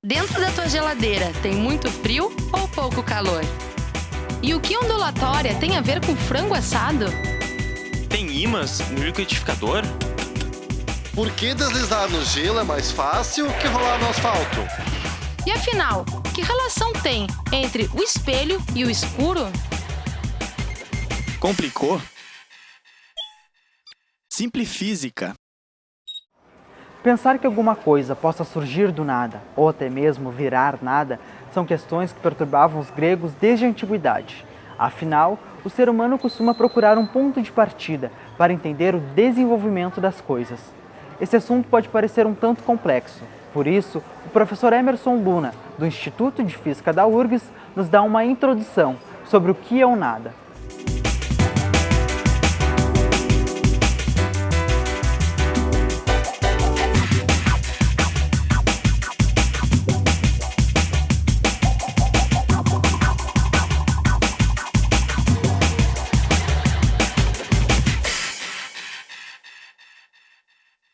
Dentro da tua geladeira tem muito frio ou pouco calor? E o que ondulatória tem a ver com frango assado? Tem ímãs no liquidificador? Por que deslizar no gelo é mais fácil que rolar no asfalto? E afinal, que relação tem entre o espelho e o escuro? Complicou? Simplifísica. Pensar que alguma coisa possa surgir do nada, ou até mesmo virar nada, são questões que perturbavam os gregos desde a antiguidade. Afinal, o ser humano costuma procurar um ponto de partida para entender o desenvolvimento das coisas. Esse assunto pode parecer um tanto complexo. Por isso, o professor Emerson Luna, do Instituto de Física da URGS, nos dá uma introdução sobre o que é o nada.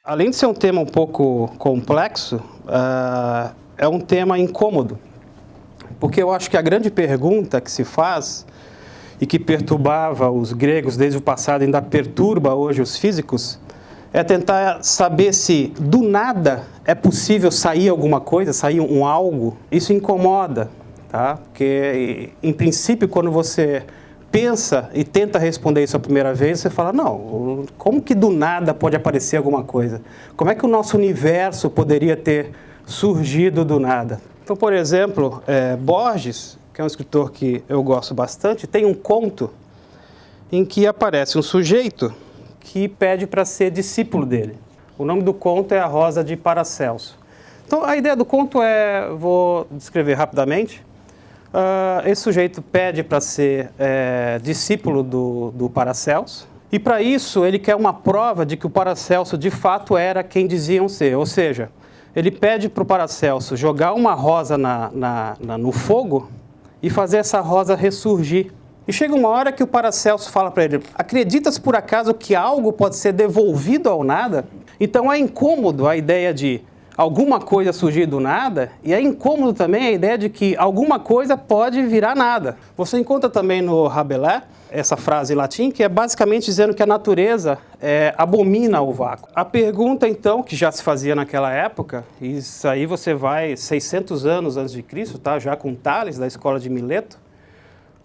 Além de ser um tema um pouco complexo, é um tema incômodo, porque eu acho que a grande pergunta que se faz e que perturbava os gregos desde o passado e ainda perturba hoje os físicos, é tentar saber se do nada é possível sair alguma coisa, sair um algo. Isso incomoda, tá? Porque, em princípio, quando você pensa e tenta responder isso a primeira vez, você fala, não, como que do nada pode aparecer alguma coisa? Como é que o nosso universo poderia ter surgido do nada? Então, por exemplo, Borges, que é um escritor que eu gosto bastante, tem um conto em que aparece um sujeito que pede para ser discípulo dele. O nome do conto é A Rosa de Paracelso. Então, a ideia do conto vou descrever rapidamente. Esse sujeito pede para ser discípulo do Paracelso, e para isso ele quer uma prova de que o Paracelso de fato era quem diziam ser, ou seja, ele pede para o Paracelso jogar uma rosa no fogo e fazer essa rosa ressurgir. E chega uma hora que o Paracelso fala para ele, acreditas por acaso que algo pode ser devolvido ao nada? Então é incômodo a ideia de alguma coisa surgir do nada, e é incômodo também a ideia de que alguma coisa pode virar nada. Você encontra também no Rabelais essa frase em latim, que é basicamente dizendo que a natureza abomina o vácuo. A pergunta, então, que já se fazia naquela época, isso aí você vai 600 anos antes de Cristo, tá? Já com Tales, da escola de Mileto,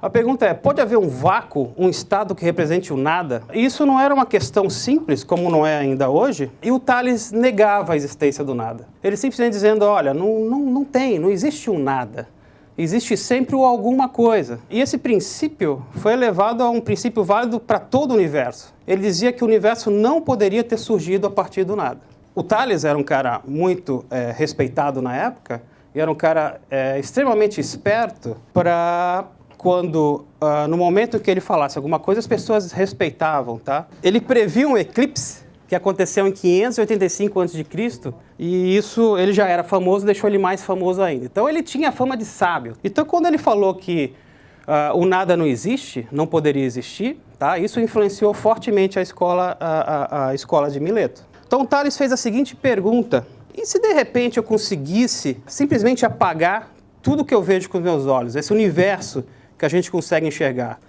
a pergunta é, pode haver um vácuo, um estado que represente o nada? Isso não era uma questão simples, como não é ainda hoje, e o Tales negava a existência do nada. Ele simplesmente dizendo, olha, não existe um nada. Existe sempre o alguma coisa. E esse princípio foi elevado a um princípio válido para todo o universo. Ele dizia que o universo não poderia ter surgido a partir do nada. O Tales era um cara muito respeitado na época, e era um cara extremamente esperto para quando, no momento em que ele falasse alguma coisa, as pessoas respeitavam, tá? Ele previu um eclipse que aconteceu em 585 a.C., e isso ele já era famoso, deixou ele mais famoso ainda. Então ele tinha a fama de sábio. Então quando ele falou que o nada não existe, não poderia existir, tá? Isso influenciou fortemente a escola de Mileto. Então Tales fez a seguinte pergunta, e se de repente eu conseguisse simplesmente apagar tudo que eu vejo com os meus olhos, esse universo que a gente consegue enxergar,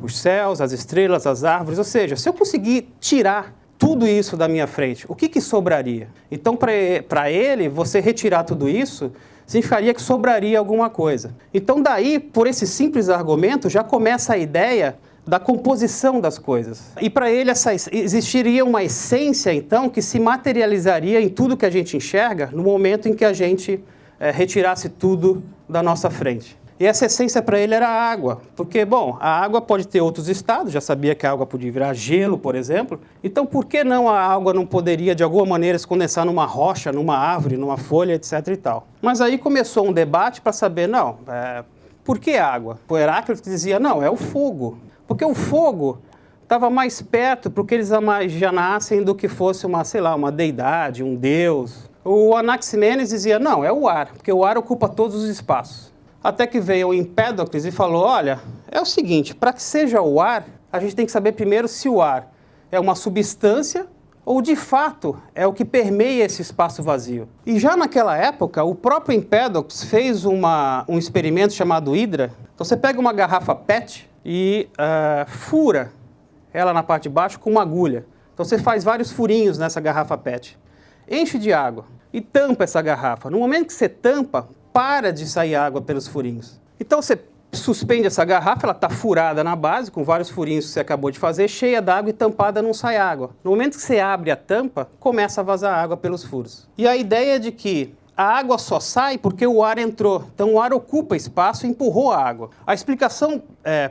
os céus, as estrelas, as árvores, ou seja, se eu conseguir tirar tudo isso da minha frente, o que sobraria? Então, para ele, você retirar tudo isso, significaria que sobraria alguma coisa. Então, daí, por esse simples argumento, já começa a ideia da composição das coisas. E para ele, existiria uma essência, então, que se materializaria em tudo que a gente enxerga no momento em que a gente retirasse tudo da nossa frente. E essa essência para ele era a água, porque, bom, a água pode ter outros estados, já sabia que a água podia virar gelo, por exemplo, então por que não a água não poderia, de alguma maneira, se condensar numa rocha, numa árvore, numa folha, etc. e tal. Mas aí começou um debate para saber, não, por que água? O Heráclito dizia, não, é o fogo, porque o fogo estava mais perto para que eles imaginassem do que fosse uma deidade, um deus. O Anaximenes dizia, não, é o ar, porque o ar ocupa todos os espaços. Até que veio o Empédocles e falou, olha, é o seguinte, para que seja o ar, a gente tem que saber primeiro se o ar é uma substância ou de fato é o que permeia esse espaço vazio. E já naquela época, o próprio Empédocles fez um experimento chamado Hydra. Então você pega uma garrafa PET e fura ela na parte de baixo com uma agulha. Então você faz vários furinhos nessa garrafa PET, enche de água e tampa essa garrafa. No momento que você tampa, para de sair água pelos furinhos. Então você suspende essa garrafa, ela está furada na base, com vários furinhos que você acabou de fazer, cheia d'água e tampada, não sai água. No momento que você abre a tampa, começa a vazar água pelos furos. E a ideia é de que a água só sai porque o ar entrou. Então o ar ocupa espaço e empurrou a água. A explicação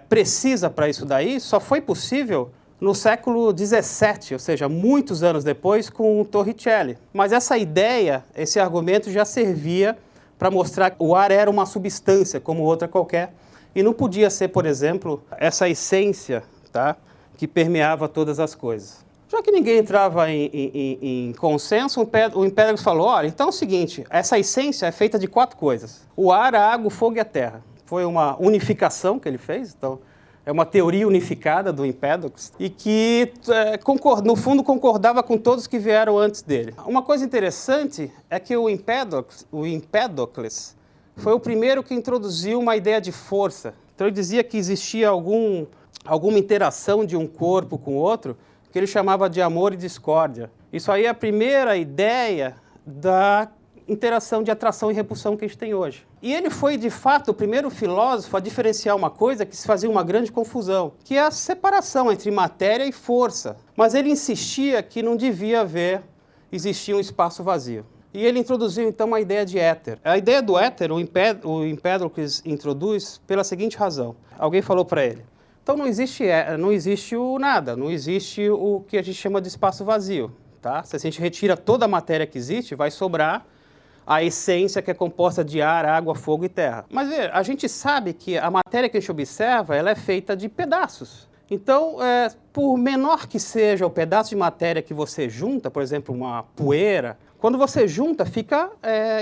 precisa para isso daí só foi possível no século XVII, ou seja, muitos anos depois, com o Torricelli. Mas essa ideia, esse argumento já servia para mostrar que o ar era uma substância como outra qualquer e não podia ser, por exemplo, essa essência, tá, que permeava todas as coisas. Já que ninguém entrava em consenso, o Empédocles falou, olha, então é o seguinte, essa essência é feita de 4 coisas: o ar, a água, o fogo e a terra. Foi uma unificação que ele fez, então é uma teoria unificada do Empédocles e que, no fundo, concordava com todos que vieram antes dele. Uma coisa interessante é que o Empédocles foi o primeiro que introduziu uma ideia de força. Então ele dizia que existia alguma interação de um corpo com o outro que ele chamava de amor e discórdia. Isso aí é a primeira ideia da interação de atração e repulsão que a gente tem hoje. E ele foi, de fato, o primeiro filósofo a diferenciar uma coisa que se fazia uma grande confusão, que é a separação entre matéria e força. Mas ele insistia que não devia existir um espaço vazio. E ele introduziu, então, uma ideia de éter. A ideia do éter, o Empédocles introduz pela seguinte razão. Alguém falou para ele, então não existe o nada, não existe o que a gente chama de espaço vazio. Tá? Se a gente retira toda a matéria que existe, vai sobrar a essência que é composta de ar, água, fogo e terra. Mas a gente sabe que a matéria que a gente observa, ela é feita de pedaços. Então, por menor que seja o pedaço de matéria que você junta, por exemplo, uma poeira, quando você junta, fica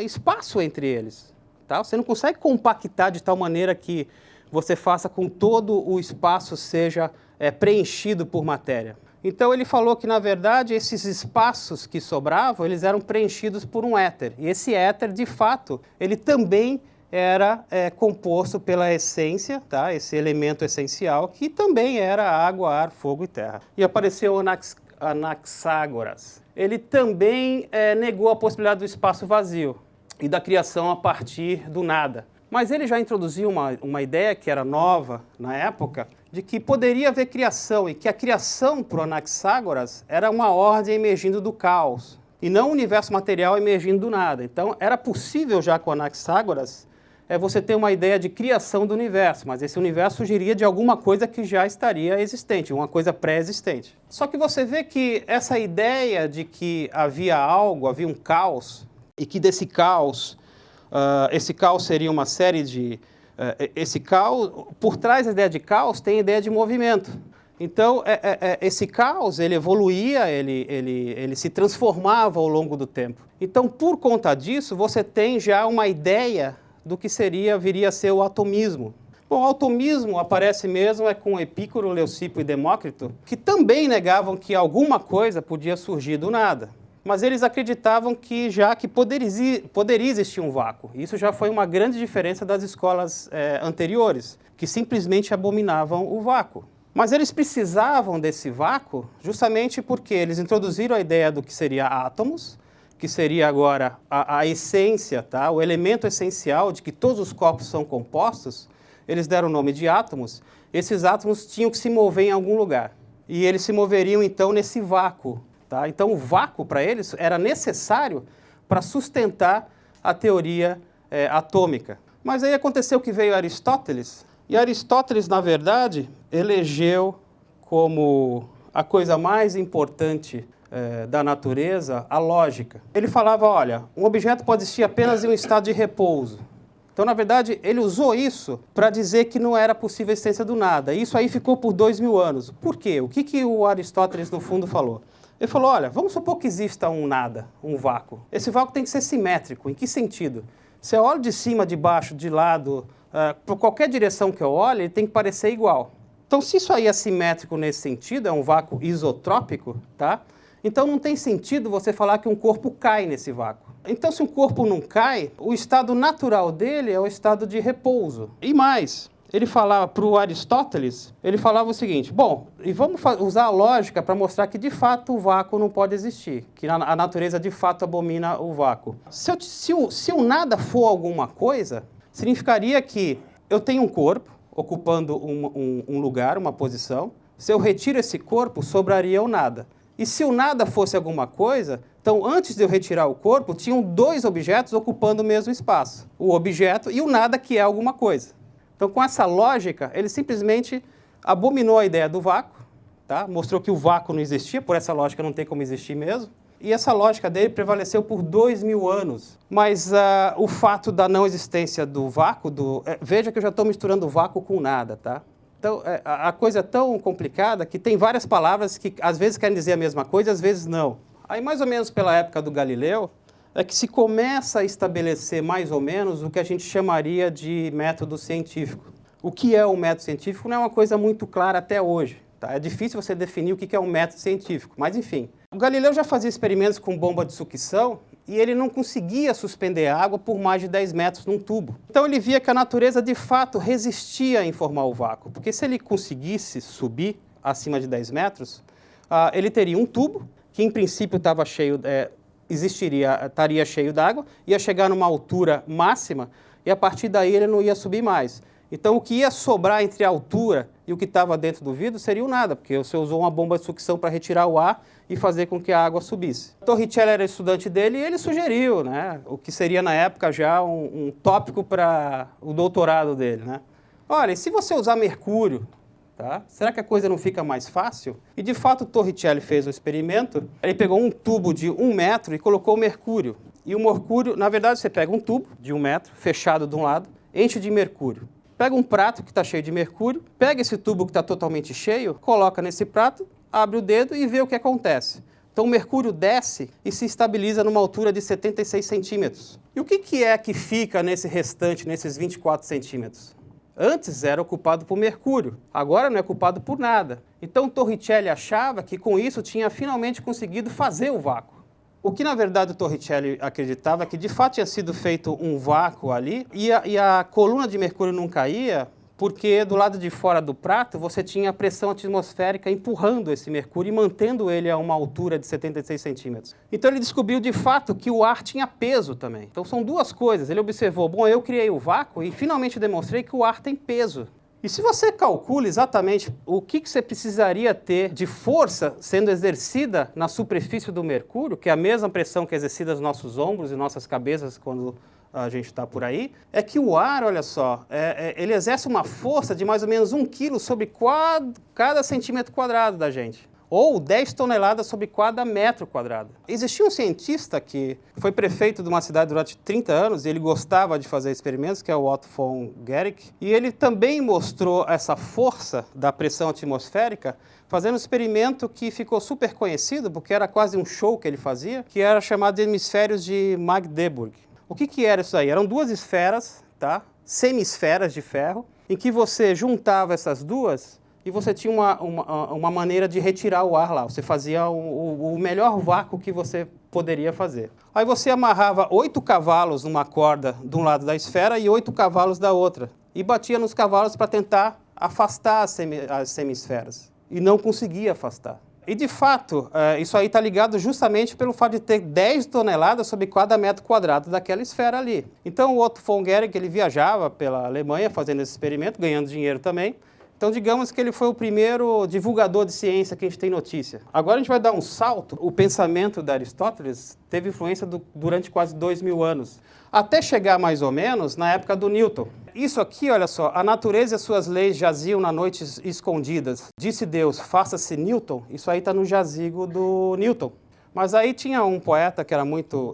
espaço entre eles. Tá? Você não consegue compactar de tal maneira que você faça com todo o espaço seja preenchido por matéria. Então ele falou que, na verdade, esses espaços que sobravam, eles eram preenchidos por um éter. E esse éter, de fato, ele também era composto pela essência, tá? Esse elemento essencial, que também era água, ar, fogo e terra. E apareceu Anaxágoras. Ele também negou a possibilidade do espaço vazio e da criação a partir do nada. Mas ele já introduziu uma ideia que era nova na época, de que poderia haver criação, e que a criação para o Anaxágoras era uma ordem emergindo do caos, e não um universo material emergindo do nada. Então, era possível já com o Anaxágoras você ter uma ideia de criação do universo, mas esse universo surgiria de alguma coisa que já estaria existente, uma coisa pré-existente. Só que você vê que essa ideia de que havia um caos, e que desse caos, esse caos seria uma série de... esse caos, por trás da ideia de caos, tem a ideia de movimento. Então, esse caos, ele evoluía, ele se transformava ao longo do tempo. Então, por conta disso, você tem já uma ideia do que viria a ser o atomismo. Bom, o atomismo aparece mesmo com Epicuro, Leucipo e Demócrito, que também negavam que alguma coisa podia surgir do nada. Mas eles acreditavam que poderia existir um vácuo. Isso já foi uma grande diferença das escolas anteriores, que simplesmente abominavam o vácuo. Mas eles precisavam desse vácuo justamente porque eles introduziram a ideia do que seria átomos, que seria agora a essência, tá? O elemento essencial de que todos os corpos são compostos. Eles deram o nome de átomos. Esses átomos tinham que se mover em algum lugar. E eles se moveriam, então, nesse vácuo. Tá? Então, o vácuo, para eles, era necessário para sustentar a teoria atômica. Mas aí aconteceu que veio Aristóteles, e Aristóteles, na verdade, elegeu como a coisa mais importante da natureza a lógica. Ele falava, olha, um objeto pode existir apenas em um estado de repouso. Então, na verdade, ele usou isso para dizer que não era possível a existência do nada. Isso aí ficou por 2000 anos. Por quê? O que o Aristóteles, no fundo, falou? Ele falou, olha, vamos supor que exista um nada, um vácuo. Esse vácuo tem que ser simétrico. Em que sentido? Se eu olho de cima, de baixo, de lado, por qualquer direção que eu olhe, ele tem que parecer igual. Então, se isso aí é simétrico nesse sentido, é um vácuo isotrópico, tá? Então não tem sentido você falar que um corpo cai nesse vácuo. Então se um corpo não cai, o estado natural dele é o estado de repouso. E mais, ele falava para o Aristóteles, ele falava o seguinte, bom, e vamos usar a lógica para mostrar que de fato o vácuo não pode existir, que a natureza de fato abomina o vácuo. Se o nada for alguma coisa, significaria que eu tenho um corpo ocupando um lugar, uma posição, se eu retiro esse corpo, sobraria o nada. E se o nada fosse alguma coisa, então antes de eu retirar o corpo, tinham dois objetos ocupando o mesmo espaço. O objeto e o nada, que é alguma coisa. Então com essa lógica, ele simplesmente abominou a ideia do vácuo, tá? Mostrou que o vácuo não existia, por essa lógica não tem como existir mesmo. E essa lógica dele prevaleceu por 2000 anos. Mas o fato da não existência do vácuo, veja que eu já estou misturando vácuo com nada, tá? Então, a coisa é tão complicada que tem várias palavras que às vezes querem dizer a mesma coisa, às vezes não. Aí, mais ou menos pela época do Galileu, é que se começa a estabelecer mais ou menos o que a gente chamaria de método científico. O que é o método científico não é uma coisa muito clara até hoje. Tá? É difícil você definir o que é um método científico, mas enfim. O Galileu já fazia experimentos com bomba de sucção e ele não conseguia suspender a água por mais de 10 metros num tubo. Então ele via que a natureza de fato resistia em formar o vácuo, porque se ele conseguisse subir acima de 10 metros, ele teria um tubo que em princípio estava cheio, estaria cheio d'água, ia chegar numa altura máxima e a partir daí ele não ia subir mais. Então o que ia sobrar entre a altura e o que estava dentro do vidro seria o nada, porque você usou uma bomba de sucção para retirar o ar e fazer com que a água subisse. Torricelli era estudante dele e ele sugeriu, né, o que seria na época já um tópico para o doutorado dele. Né? Olha, e se você usar mercúrio, tá? Será que a coisa não fica mais fácil? E de fato Torricelli fez um experimento, ele pegou um tubo de 1 metro e colocou mercúrio. E o mercúrio, na verdade você pega um tubo de 1 metro, fechado de um lado, enche de mercúrio. Pega um prato que está cheio de mercúrio, pega esse tubo que está totalmente cheio, coloca nesse prato, abre o dedo e vê o que acontece. Então o mercúrio desce e se estabiliza numa altura de 76 centímetros. E o que é que fica nesse restante, nesses 24 centímetros? Antes era ocupado por mercúrio, agora não é ocupado por nada. Então Torricelli achava que com isso tinha finalmente conseguido fazer o vácuo. O que, na verdade, o Torricelli acreditava que, de fato, tinha sido feito um vácuo ali e a coluna de mercúrio não caía porque, do lado de fora do prato, você tinha a pressão atmosférica empurrando esse mercúrio e mantendo ele a uma altura de 76 centímetros. Então, ele descobriu, de fato, que o ar tinha peso também. Então, são duas coisas. Ele observou, bom, eu criei o vácuo e, finalmente, demonstrei que o ar tem peso. E se você calcula exatamente o que você precisaria ter de força sendo exercida na superfície do mercúrio, que é a mesma pressão que é exercida nos nossos ombros e nossas cabeças quando a gente está por aí, é que o ar, olha só, ele exerce uma força de mais ou menos 1 quilo sobre cada centímetro quadrado da gente. Ou 10 toneladas sobre cada metro quadrado. Existia um cientista que foi prefeito de uma cidade durante 30 anos, e ele gostava de fazer experimentos, que é o Otto von Guericke, e ele também mostrou essa força da pressão atmosférica fazendo um experimento que ficou super conhecido, porque era quase um show que ele fazia, que era chamado de hemisférios de Magdeburg. O que era isso aí? Eram duas esferas, tá? Semisferas de ferro, em que você juntava essas duas e você tinha uma maneira de retirar o ar lá. Você fazia o melhor vácuo que você poderia fazer. Aí você amarrava 8 cavalos numa corda de um lado da esfera e 8 cavalos da outra. E batia nos cavalos para tentar afastar as semisferas. E não conseguia afastar. E, de fato, isso aí está ligado justamente pelo fato de ter 10 toneladas sobre cada metro quadrado daquela esfera ali. Então, o Otto von Guericke, ele viajava pela Alemanha fazendo esse experimento, ganhando dinheiro também. Então, digamos que ele foi o primeiro divulgador de ciência que a gente tem notícia. Agora a gente vai dar um salto. O pensamento de Aristóteles teve influência durante quase 2000 anos, até chegar mais ou menos na época do Newton. Isso aqui, olha só, a natureza e as suas leis jaziam na noite escondidas. Disse Deus, faça-se Newton. Isso aí está no jazigo do Newton. Mas aí tinha um poeta que era muito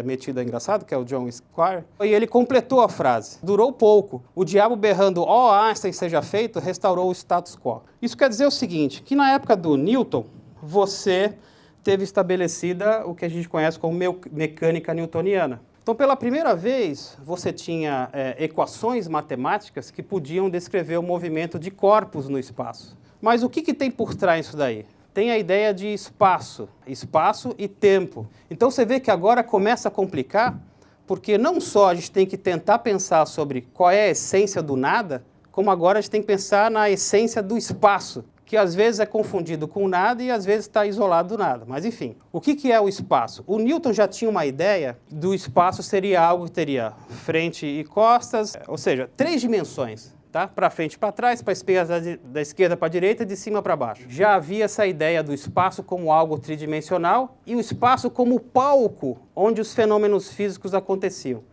metido a engraçado, que é o John Squire, e ele completou a frase. Durou pouco. O diabo berrando, ó Einstein seja feito, restaurou o status quo. Isso quer dizer o seguinte, que na época do Newton, você teve estabelecida o que a gente conhece como mecânica newtoniana. Então, pela primeira vez, você tinha equações matemáticas que podiam descrever o movimento de corpos no espaço. Mas o que tem por trás disso daí? tem a ideia de espaço e tempo. Então você vê que agora começa a complicar, porque não só a gente tem que tentar pensar sobre qual é a essência do nada, como agora a gente tem que pensar na essência do espaço, que às vezes é confundido com nada e às vezes está isolado do nada. Mas enfim, o que é o espaço? O Newton já tinha uma ideia do espaço seria algo que teria frente e costas, ou seja, 3 dimensões. Tá? Para frente e para trás, da esquerda para a direita e de cima para baixo. Já havia essa ideia do espaço como algo tridimensional e o espaço como palco onde os fenômenos físicos aconteciam.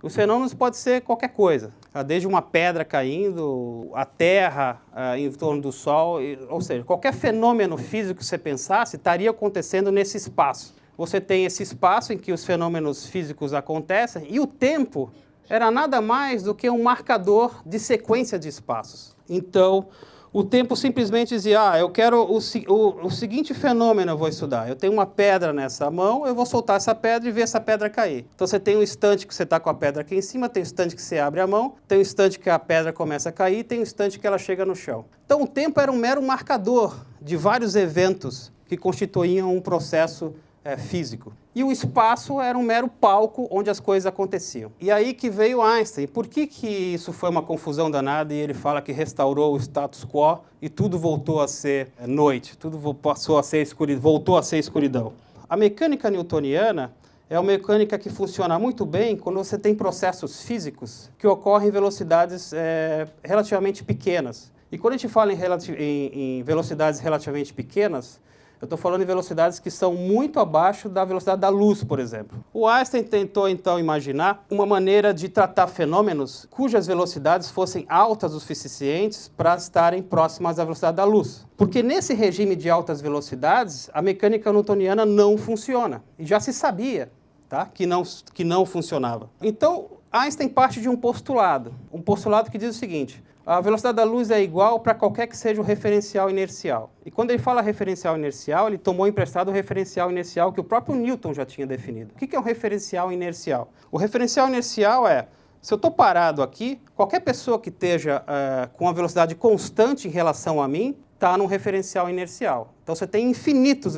Os fenômenos podem ser qualquer coisa, desde uma pedra caindo, a Terra em torno do Sol, ou seja, qualquer fenômeno físico que você pensasse estaria acontecendo nesse espaço. Você tem esse espaço em que os fenômenos físicos acontecem e o tempo era nada mais do que um marcador de sequência de espaços. Então, o tempo simplesmente dizia, eu quero o seguinte fenômeno eu vou estudar. Eu tenho uma pedra nessa mão, eu vou soltar essa pedra e ver essa pedra cair. Então, você tem um instante que você está com a pedra aqui em cima, tem um instante que você abre a mão, tem um instante que a pedra começa a cair, tem um instante que ela chega no chão. Então, o tempo era um mero marcador de vários eventos que constituíam um processo físico. E o espaço era um mero palco onde as coisas aconteciam. E aí que veio Einstein. Por que isso foi uma confusão danada e ele fala que restaurou o status quo e tudo voltou a ser noite, tudo passou a ser escuridão, voltou a ser escuridão? A mecânica newtoniana é uma mecânica que funciona muito bem quando você tem processos físicos que ocorrem em velocidades relativamente pequenas. E quando a gente fala em velocidades relativamente pequenas, eu estou falando de velocidades que são muito abaixo da velocidade da luz, por exemplo. O Einstein tentou, então, imaginar uma maneira de tratar fenômenos cujas velocidades fossem altas o suficientes para estarem próximas da velocidade da luz. Porque nesse regime de altas velocidades, a mecânica newtoniana não funciona. E já se sabia, tá, que não funcionava. Então, Einstein parte de um postulado que diz o seguinte: a velocidade da luz é igual para qualquer que seja o referencial inercial. E quando ele fala referencial inercial, ele tomou emprestado o referencial inercial que o próprio Newton já tinha definido. O que é um referencial inercial? O referencial inercial é, se eu estou parado aqui, qualquer pessoa que esteja com uma velocidade constante em relação a mim, está num referencial inercial. Então você tem infinitos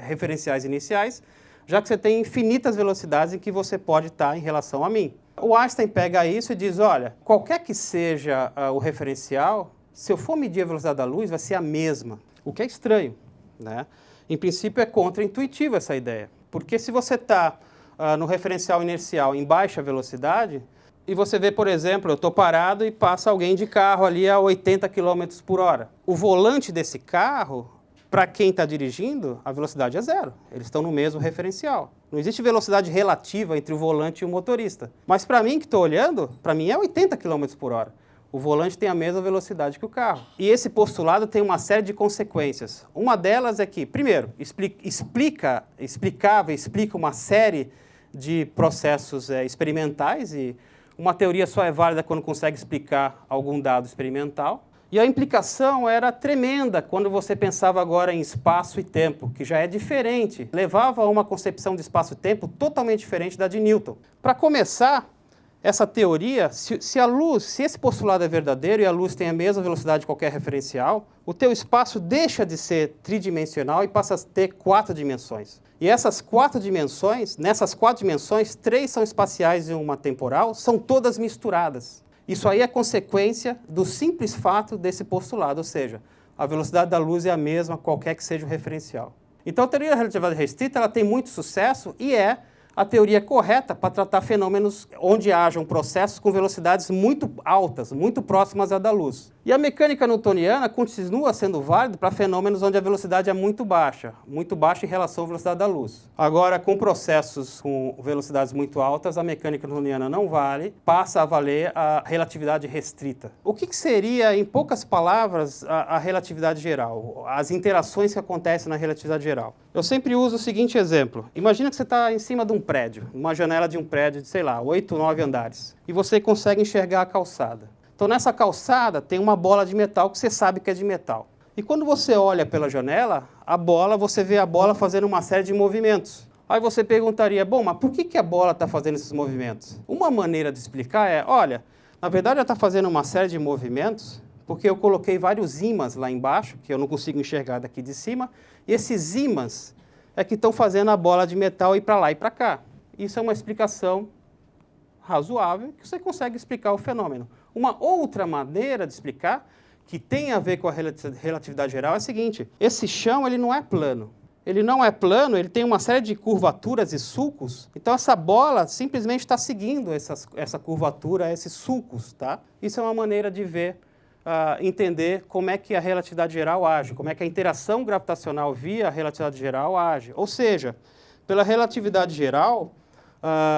referenciais iniciais, já que você tem infinitas velocidades em que você pode estar em relação a mim. O Einstein pega isso e diz, olha, qualquer que seja o referencial, se eu for medir a velocidade da luz, vai ser a mesma. O que é estranho, né? Em princípio é contraintuitivo essa ideia. Porque se você está no referencial inercial em baixa velocidade, e você vê, por exemplo, eu estou parado e passa alguém de carro ali a 80 km por hora. O volante desse carro, para quem está dirigindo, a velocidade é 0. Eles estão no mesmo referencial. Não existe velocidade relativa entre o volante e o motorista. Mas para mim que estou olhando, para mim é 80 km por hora. O volante tem a mesma velocidade que o carro. E esse postulado tem uma série de consequências. Uma delas é que, primeiro, explica uma série de processos experimentais, e uma teoria só é válida quando consegue explicar algum dado experimental. E a implicação era tremenda quando você pensava agora em espaço e tempo, que já é diferente. Levava a uma concepção de espaço e tempo totalmente diferente da de Newton. Para começar, essa teoria, se esse postulado é verdadeiro e a luz tem a mesma velocidade de qualquer referencial, o teu espaço deixa de ser tridimensional e passa a ter 4 dimensões. E nessas 4 dimensões, 3 são espaciais e uma temporal, são todas misturadas. Isso aí é consequência do simples fato desse postulado, ou seja, a velocidade da luz é a mesma, qualquer que seja o referencial. Então, a teoria da relatividade restrita ela tem muito sucesso e é a teoria correta para tratar fenômenos onde hajam processos com velocidades muito altas, muito próximas à da luz. E a mecânica newtoniana continua sendo válida para fenômenos onde a velocidade é muito baixa em relação à velocidade da luz. Agora, com processos com velocidades muito altas, a mecânica newtoniana não vale, passa a valer a relatividade restrita. O que seria, em poucas palavras, a relatividade geral? As interações que acontecem na relatividade geral. Eu sempre uso o seguinte exemplo. Imagina que você está em cima de um prédio, uma janela de um prédio de, 8, 9 andares, e você consegue enxergar a calçada. Então, nessa calçada tem uma bola de metal que você sabe que é de metal. E quando você olha pela janela, você vê a bola fazendo uma série de movimentos. Aí você perguntaria, bom, mas por que a bola está fazendo esses movimentos? Uma maneira de explicar é, olha, na verdade ela está fazendo uma série de movimentos porque eu coloquei vários ímãs lá embaixo, que eu não consigo enxergar daqui de cima, e esses ímãs é que estão fazendo a bola de metal ir para lá e para cá. Isso é uma explicação razoável, que você consegue explicar o fenômeno. Uma outra maneira de explicar, que tem a ver com a relatividade geral, é a seguinte: esse chão ele não é plano. Ele não é plano, ele tem uma série de curvaturas e sulcos, então essa bola simplesmente está seguindo essa curvatura, esses sulcos. Tá? Isso é uma maneira de ver, entender como é que a relatividade geral age, como é que a interação gravitacional via a relatividade geral age. Ou seja, pela relatividade geral,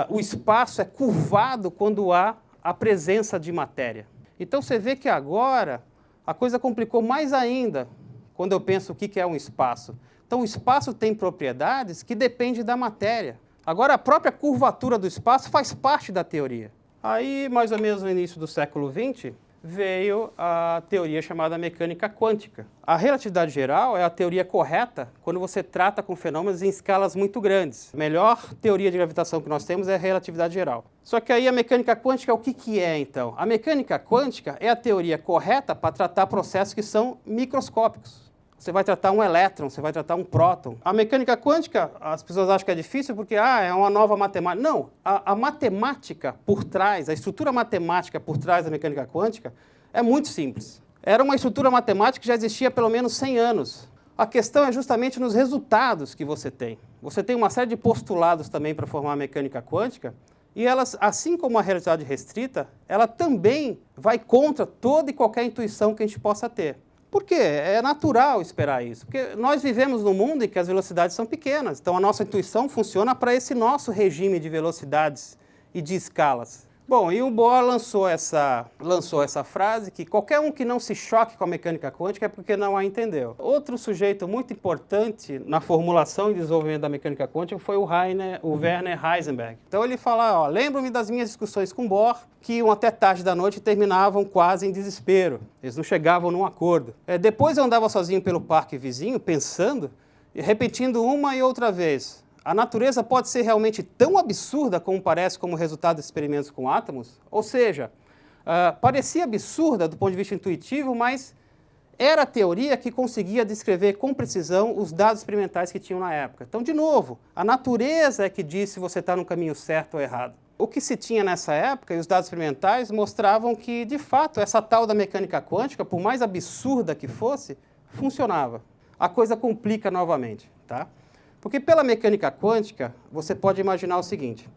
o espaço é curvado quando há a presença de matéria. Então você vê que agora a coisa complicou mais ainda quando eu penso o que é um espaço. Então o espaço tem propriedades que dependem da matéria. Agora a própria curvatura do espaço faz parte da teoria. Aí, mais ou menos no início do século XX, veio a teoria chamada mecânica quântica. A relatividade geral é a teoria correta quando você trata com fenômenos em escalas muito grandes. A melhor teoria de gravitação que nós temos é a relatividade geral. Só que aí a mecânica quântica, o que é então? A mecânica quântica é a teoria correta para tratar processos que são microscópicos. Você vai tratar um elétron, você vai tratar um próton. A mecânica quântica, as pessoas acham que é difícil porque é uma nova matemática. Não, a matemática por trás, a estrutura matemática por trás da mecânica quântica é muito simples. Era uma estrutura matemática que já existia há pelo menos 100 anos. A questão é justamente nos resultados que você tem. Você tem uma série de postulados também para formar a mecânica quântica, e elas, assim como a relatividade restrita, ela também vai contra toda e qualquer intuição que a gente possa ter. Por quê? É natural esperar isso, porque nós vivemos num mundo em que as velocidades são pequenas, então a nossa intuição funciona para esse nosso regime de velocidades e de escalas. Bom, e o Bohr lançou essa frase que qualquer um que não se choque com a mecânica quântica é porque não a entendeu. Outro sujeito muito importante na formulação e desenvolvimento da mecânica quântica foi o Werner Heisenberg. Então ele fala, lembro-me das minhas discussões com Bohr, que iam até tarde da noite e terminavam quase em desespero. Eles não chegavam num acordo. Depois eu andava sozinho pelo parque vizinho, pensando e repetindo uma e outra vez: a natureza pode ser realmente tão absurda como parece como resultado de experimentos com átomos? Ou seja, parecia absurda do ponto de vista intuitivo, mas era a teoria que conseguia descrever com precisão os dados experimentais que tinham na época. Então, de novo, a natureza é que diz se você está no caminho certo ou errado. O que se tinha nessa época e os dados experimentais mostravam que, de fato, essa tal da mecânica quântica, por mais absurda que fosse, funcionava. A coisa complica novamente, tá? Porque pela mecânica quântica, você pode imaginar o seguinte: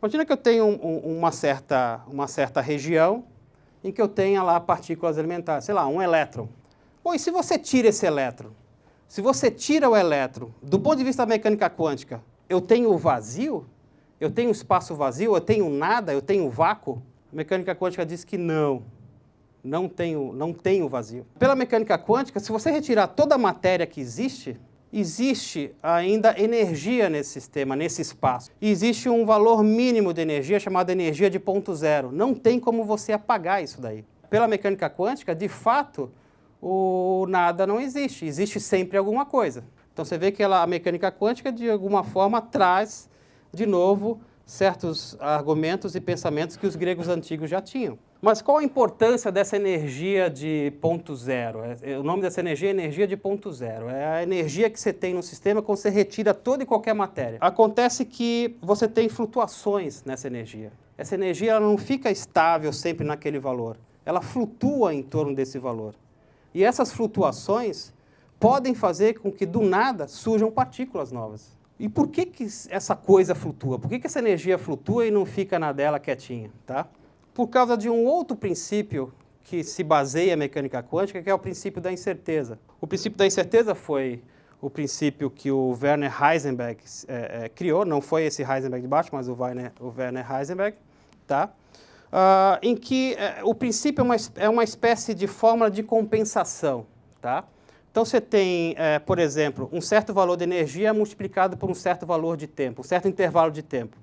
imagina que eu tenho uma certa região em que eu tenha lá partículas elementares, sei lá, um elétron. Bom, e se você tira esse elétron? Se você tira o elétron, do ponto de vista da mecânica quântica, eu tenho o vazio? Eu tenho espaço vazio? Eu tenho nada? Eu tenho vácuo? A mecânica quântica diz que não tenho vazio. Pela mecânica quântica, se você retirar toda a matéria que existe ainda energia nesse sistema, nesse espaço. E existe um valor mínimo de energia chamado energia de ponto zero. Não tem como você apagar isso daí. Pela mecânica quântica, de fato, o nada não existe. Existe sempre alguma coisa. Então você vê que a mecânica quântica, de alguma forma, traz, de novo, certos argumentos e pensamentos que os gregos antigos já tinham. Mas qual a importância dessa energia de ponto zero? O nome dessa energia é energia de ponto zero. É a energia que você tem no sistema quando você retira toda e qualquer matéria. Acontece que você tem flutuações nessa energia. Essa energia ela não fica estável sempre naquele valor. Ela flutua em torno desse valor. E essas flutuações podem fazer com que, do nada, surjam partículas novas. E por que essa coisa flutua? Por que essa energia flutua e não fica na dela quietinha, tá? Por causa de um outro princípio que se baseia a mecânica quântica, que é o princípio da incerteza. O princípio da incerteza foi o princípio que o Werner Heisenberg criou, não foi esse Heisenberg de baixo, mas o Werner Heisenberg, tá? Em que o princípio é uma espécie de fórmula de compensação, tá? Então você tem, por exemplo, um certo valor de energia multiplicado por um certo valor de tempo, um certo intervalo de tempo.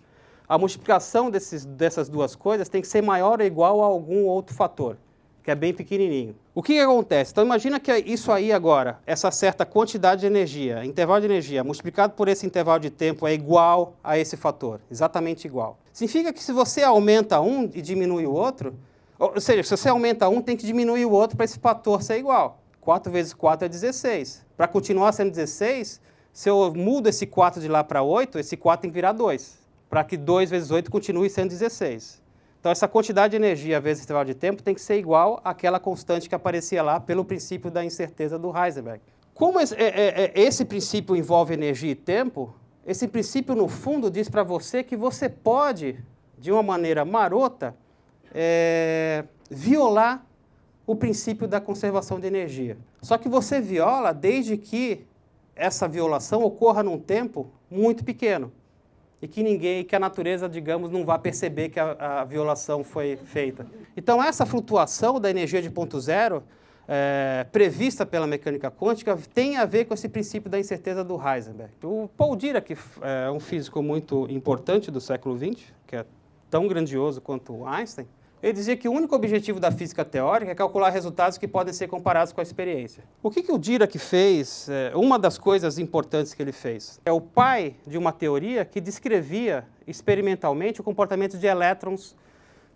A multiplicação dessas duas coisas tem que ser maior ou igual a algum outro fator, que é bem pequenininho. O que acontece? Então imagina que isso aí agora, essa certa quantidade de energia, intervalo de energia, multiplicado por esse intervalo de tempo é igual a esse fator, exatamente igual. Significa que se você aumenta um e diminui o outro, Ou seja, se você aumenta um, tem que diminuir o outro para esse fator ser igual. 4 vezes 4 é 16. Para continuar sendo 16, se eu mudo esse 4 de lá para 8, esse 4 tem que virar 2. Para que 2 vezes 8 continue sendo 16. Então, essa quantidade de energia vezes intervalo de tempo tem que ser igual àquela constante que aparecia lá pelo princípio da incerteza do Heisenberg. Como esse princípio envolve energia e tempo, esse princípio, no fundo, diz para você que você pode, de uma maneira marota, violar o princípio da conservação de energia. Só que você viola desde que essa violação ocorra num tempo muito pequeno e que a natureza, digamos, não vá perceber que a violação foi feita. Então, essa flutuação da energia de ponto zero, prevista pela mecânica quântica, tem a ver com esse princípio da incerteza do Heisenberg. O Paul Dirac é um físico muito importante do século XX, que é tão grandioso quanto Einstein. Ele dizia que o único objetivo da física teórica é calcular resultados que podem ser comparados com a experiência. O que o Dirac fez? Uma das coisas importantes que ele fez é o pai de uma teoria que descrevia experimentalmente o comportamento de elétrons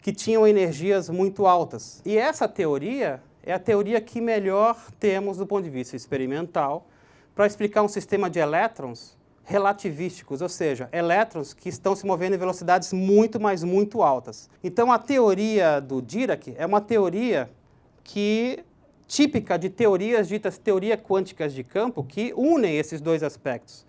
que tinham energias muito altas. E essa teoria é a teoria que melhor temos do ponto de vista experimental para explicar um sistema de elétrons relativísticos, ou seja, elétrons que estão se movendo em velocidades muito, mas muito altas. Então, a teoria do Dirac é uma teoria típica de teorias ditas teoria quânticas de campo, que unem esses dois aspectos,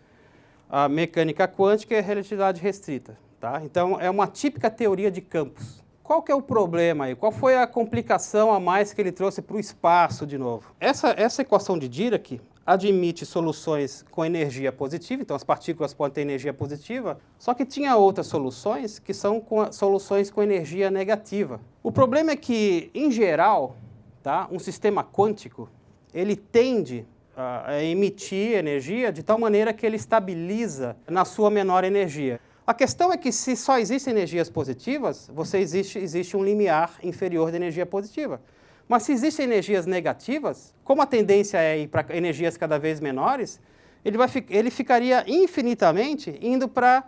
a mecânica quântica e a relatividade restrita. Tá? Então, é uma típica teoria de campos. Qual que é o problema aí? Qual foi a complicação a mais que ele trouxe para o espaço de novo? Essa equação de Dirac admite soluções com energia positiva, então as partículas podem ter energia positiva, só que tinha outras soluções que são soluções com energia negativa. O problema é que, em geral, tá, um sistema quântico, ele tende a emitir energia de tal maneira que ele estabiliza na sua menor energia. A questão é que, se só existem energias positivas, existe um limiar inferior de energia positiva. Mas se existem energias negativas, como a tendência é ir para energias cada vez menores, ele ficaria infinitamente indo para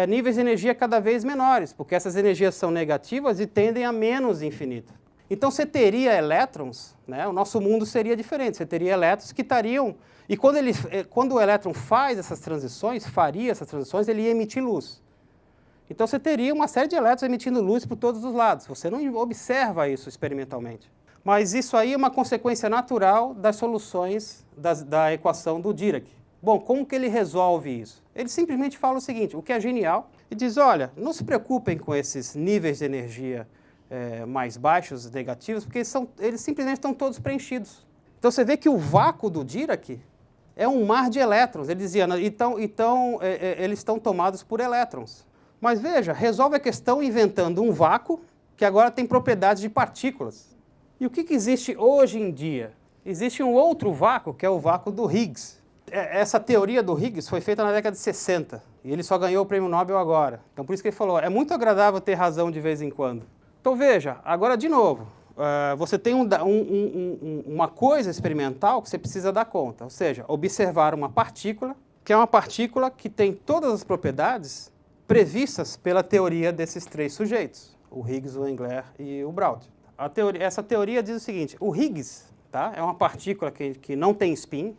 níveis de energia cada vez menores, porque essas energias são negativas e tendem a menos infinito. Então, você teria elétrons, né, o nosso mundo seria diferente, você teria elétrons que estariam... E quando o elétron faria essas transições, ele ia emitir luz. Então, você teria uma série de elétrons emitindo luz por todos os lados. Você não observa isso experimentalmente. Mas isso aí é uma consequência natural das soluções da equação do Dirac. Bom, como que ele resolve isso? Ele simplesmente fala o seguinte, o que é genial, e diz, olha, não se preocupem com esses níveis de energia mais baixos, negativos, porque eles simplesmente estão todos preenchidos. Então, você vê que o vácuo do Dirac é um mar de elétrons. Ele dizia, então eles estão tomados por elétrons. Mas veja, resolve a questão inventando um vácuo que agora tem propriedades de partículas. E o que existe hoje em dia? Existe um outro vácuo, que é o vácuo do Higgs. Essa teoria do Higgs foi feita na década de 60, e ele só ganhou o prêmio Nobel agora. Então, por isso que ele falou, é muito agradável ter razão de vez em quando. Então, veja, agora de novo, você tem uma coisa experimental que você precisa dar conta, ou seja, observar uma partícula, que é uma partícula que tem todas as propriedades previstas pela teoria desses três sujeitos, o Higgs, o Engler e o Brout. Essa teoria diz o seguinte, o Higgs, tá, é uma partícula que não tem spin,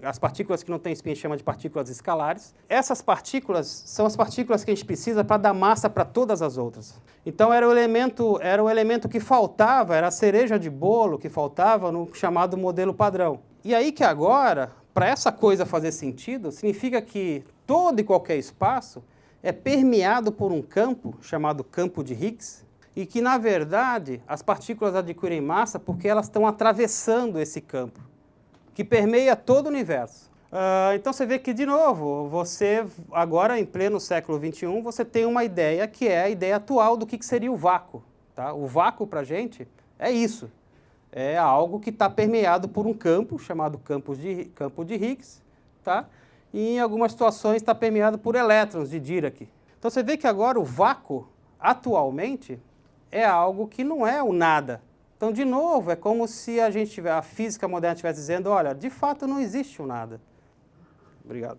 as partículas que não têm spin chama de partículas escalares. Essas partículas são as partículas que a gente precisa para dar massa para todas as outras. Então era o elemento que faltava, era a cereja de bolo que faltava no chamado modelo padrão. E aí que agora, para essa coisa fazer sentido, significa que todo e qualquer espaço é permeado por um campo, chamado campo de Higgs, e que, na verdade, as partículas adquirem massa porque elas estão atravessando esse campo, que permeia todo o universo. Então, você vê que, de novo, agora, em pleno século XXI, você tem uma ideia que é a ideia atual do que seria o vácuo. Tá? O vácuo, para a gente, é isso. É algo que está permeado por um campo, chamado campo de Higgs, tá? E em algumas situações está permeado por elétrons de Dirac. Então você vê que agora o vácuo, atualmente, é algo que não é o nada. Então, de novo, é como se a física moderna estivesse dizendo, olha, de fato não existe o nada. Obrigado.